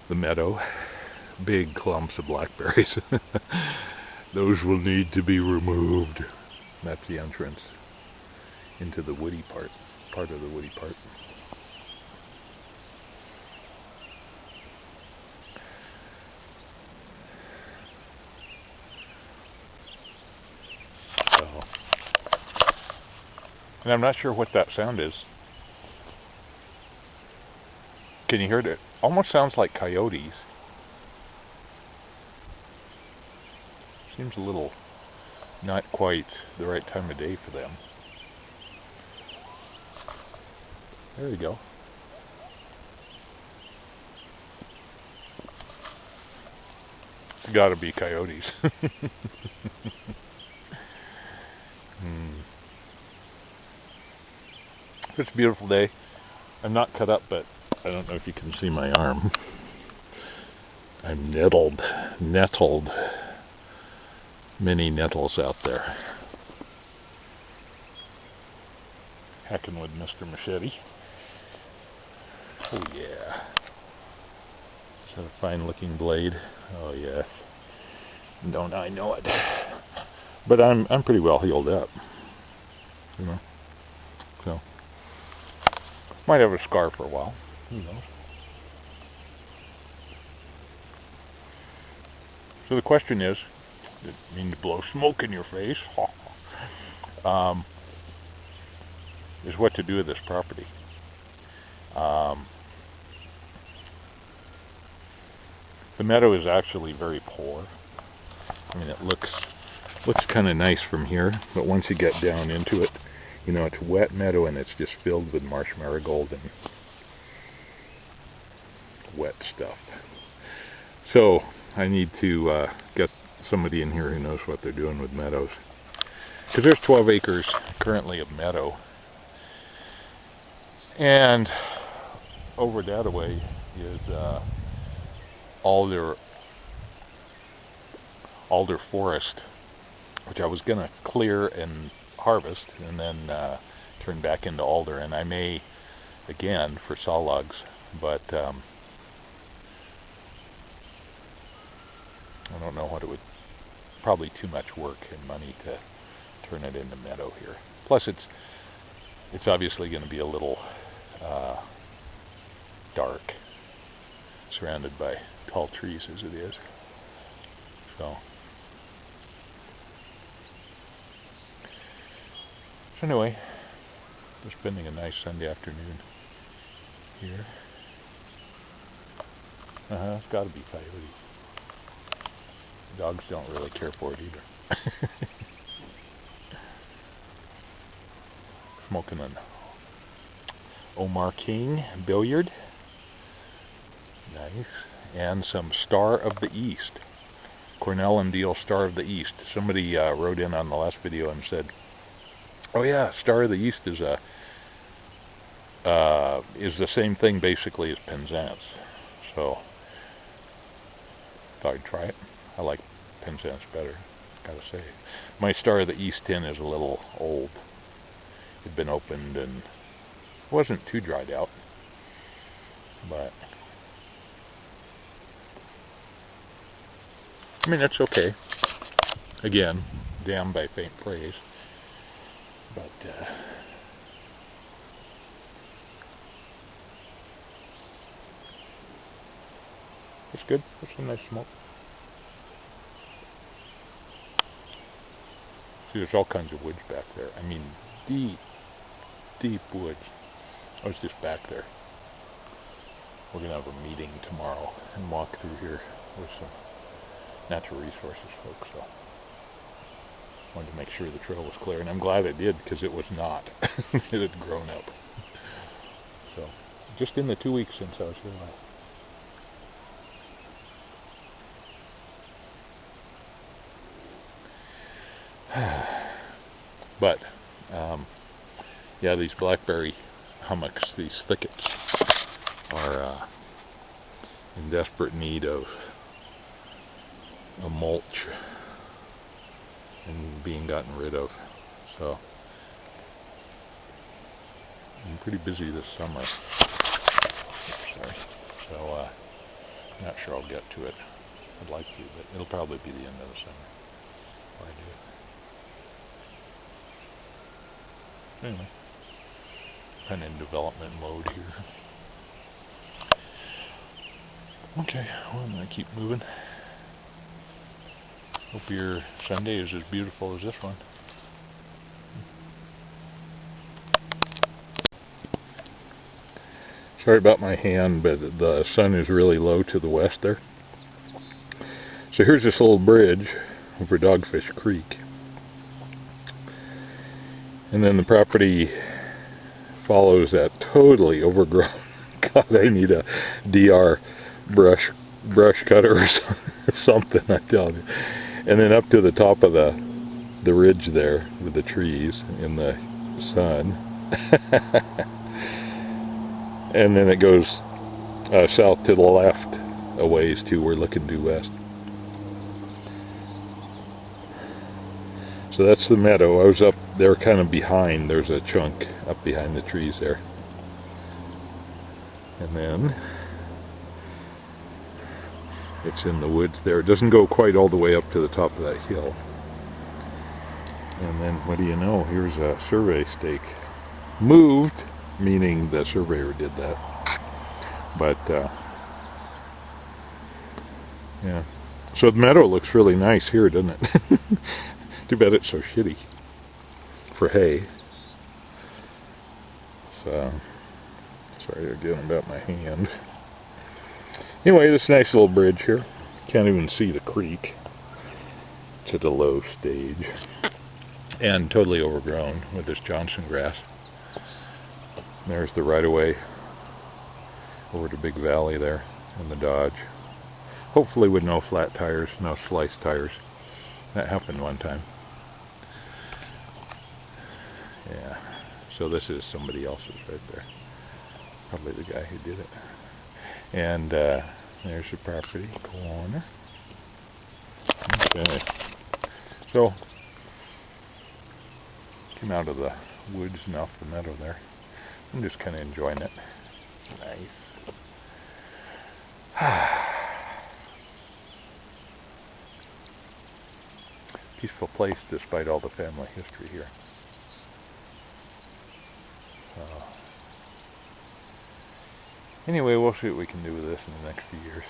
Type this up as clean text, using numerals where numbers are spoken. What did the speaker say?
the meadow. Big clumps of blackberries. Those will need to be removed. That's the entrance into the woody part of the woody part. So, and I'm not sure what that sound is. Can you hear it? It almost sounds like coyotes. Seems a little not quite the right time of day for them. There you go. It's gotta be coyotes. It's a beautiful day. I'm not cut up, but I don't know if you can see my arm. I'm nettled. Many nettles out there. Hacking with Mr. Machete. Oh yeah. Is that a fine looking blade? Oh yeah. Don't I know it. But I'm pretty well healed up. You know? So might have a scar for a while. Who knows? So the question is, didn't mean to blow smoke in your face, is what to do with this property. The meadow is actually very poor. I mean, it looks kind of nice from here, but once you get down into it, you know, it's wet meadow and it's just filled with marsh marigold and wet stuff. So I need to get somebody in here who knows what they're doing with meadows, because there's 12 acres currently of meadow, and over that way is alder forest, which I was gonna clear and harvest and then turn back into alder, and I may again for saw logs, but I don't know what it would, probably too much work and money to turn it into meadow here. Plus it's obviously going to be a little dark, surrounded by tall trees as it is. So anyway, we're spending a nice Sunday afternoon here. It's got to be coyotes. Dogs don't really care for it either. Smoking an Omar King billiard. Nice. And some Star of the East. Cornell and Diehl Star of the East. Somebody wrote in on the last video and said, oh yeah, Star of the East is the same thing basically as Penzance. So thought I'd try it. I like Penzance better, gotta say. My Star of the East tin is a little old. It'd been opened and wasn't too dried out, but I mean, it's okay. Again, damned by faint praise, but it's good. It's some nice smoke. See, there's all kinds of woods back there. I mean, deep woods. I was just back there. We're going to have a meeting tomorrow and walk through here with some natural resources folks, so wanted to make sure the trail was clear, and I'm glad it did, because it was not. It had grown up. So, just in the 2 weeks since I was here last. But, yeah, these blackberry hummocks, these thickets, are in desperate need of a mulch and being gotten rid of. So, I'm pretty busy this summer. Oops, sorry. So, Not sure I'll get to it. I'd like to, but it'll probably be the end of the summer before I do it. Anyway, kind of in development mode here. Okay, well, I'm going to keep moving. Hope your Sunday is as beautiful as this one. Sorry about my hand, but the sun is really low to the west there. So here's this little bridge over Dogfish Creek. And then the property follows that totally overgrown. God, I need a DR brush cutter or something, I tell you. And then up to the top of the ridge there with the trees in the sun. And then it goes south to the left a ways too. We're looking due west. So that's the meadow. I was up there kind of behind. There's a chunk up behind the trees there. And then it's in the woods there. It doesn't go quite all the way up to the top of that hill. And then what do you know? Here's a survey stake. Moved, meaning the surveyor did that. But yeah. So the meadow looks really nice here, doesn't it? Too bad it's so shitty for hay. So, sorry again about my hand. Anyway, this nice little bridge here. Can't even see the creek. It's at a low stage. And totally overgrown with this Johnson grass. There's the right-of-way over to Big Valley there in the Dodge. Hopefully with no flat tires, no sliced tires. That happened one time. Yeah, so this is somebody else's right there. Probably the guy who did it. And there's the property corner. Okay. So, came out of the woods and off the meadow there. I'm just kind of enjoying it. Nice. Peaceful place despite all the family history here. Anyway, we'll see what we can do with this in the next few years.